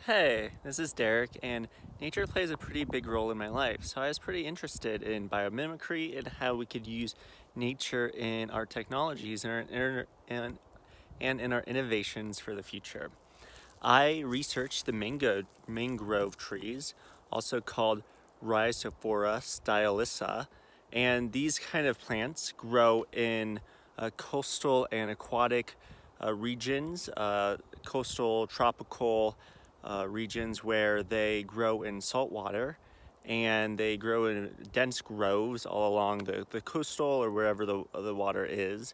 Hey, this is Derek, and nature plays a pretty big role in my life, so I was pretty interested in biomimicry and how we could use nature in our technologies and in our innovations for the future. I researched the mangrove trees, also called Rhizophora stylisa, and these kind of plants grow in coastal and aquatic regions, coastal tropical regions where they grow in salt water, and they grow in dense groves all along the coastal or wherever the water is.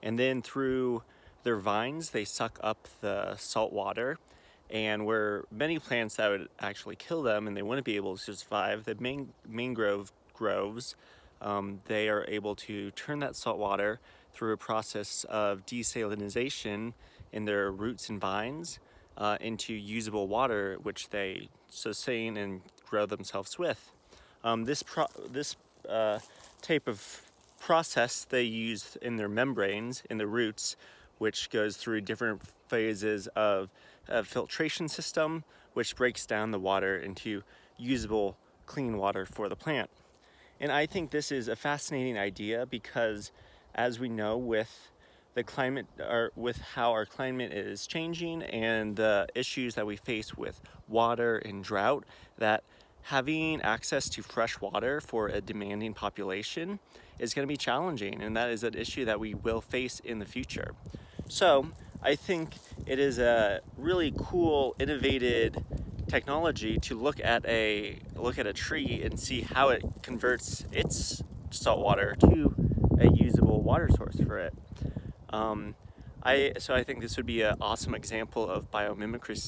And then through their vines, they suck up the salt water, and where many plants that would actually kill them and they wouldn't be able to survive, the mangrove groves, they are able to turn that salt water through a process of desalination in their roots and vines into usable water, which they sustain and grow themselves with. This type of process they use in their membranes, in the roots, which goes through different phases of a filtration system, which breaks down the water into usable clean water for the plant. And I think this is a fascinating idea because, as we know, with the climate, or with how our climate is changing and the issues that we face with water and drought, that having access to fresh water for a demanding population is going to be challenging, and that is an issue that we will face in the future. So I think it is a really cool, innovative technology to look at a tree and see how it converts its salt water to a usable water source for it. Um, so I think this would be an awesome example of biomimicry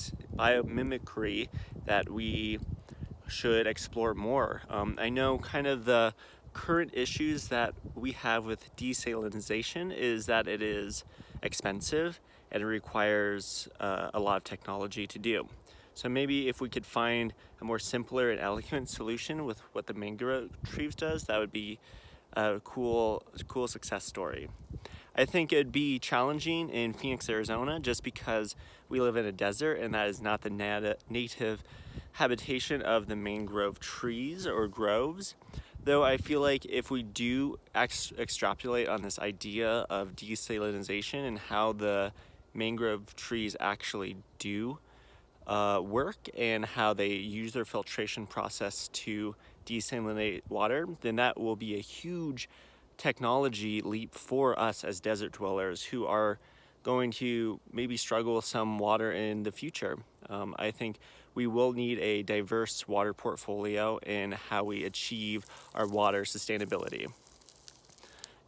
that we should explore more. I know kind of the current issues that we have with desalination is that it is expensive and it requires a lot of technology to do. So maybe if we could find a more simpler and elegant solution with what the mangrove trees does, that would be a cool success story. I think it'd be challenging in Phoenix, Arizona, just because we live in a desert and that is not the native habitation of the mangrove trees or groves. Though I feel like if we do extrapolate on this idea of desalination and how the mangrove trees actually do work and how they use their filtration process to desalinate water, then that will be a huge technology leap for us as desert dwellers who are going to maybe struggle with some water in the future. I think we will need a diverse water portfolio in how we achieve our water sustainability.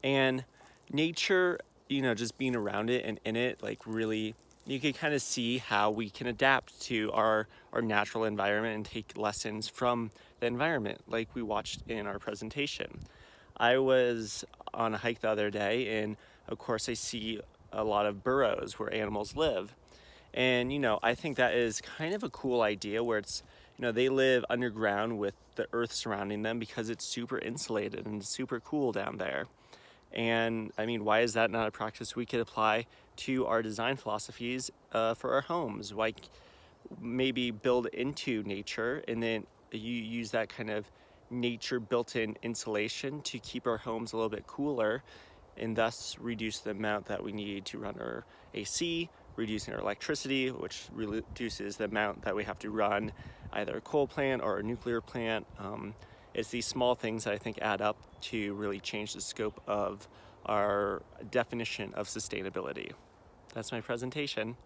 And nature, just being around it and in it, like, really, you can kind of see how we can adapt to our natural environment and take lessons from the environment, like we watched in our presentation. I was on a hike the other day, and of course I see a lot of burrows where animals live. And I think that is kind of a cool idea where it's, they live underground with the earth surrounding them because it's super insulated and super cool down there. And I mean, why is that not a practice we could apply to our design philosophies for our homes? Like, maybe build into nature and then you use that kind of nature built-in insulation to keep our homes a little bit cooler and thus reduce the amount that we need to run our AC, reducing our electricity, which reduces the amount that we have to run either a coal plant or a nuclear plant. It's these small things that I think add up to really change the scope of our definition of sustainability. That's my presentation.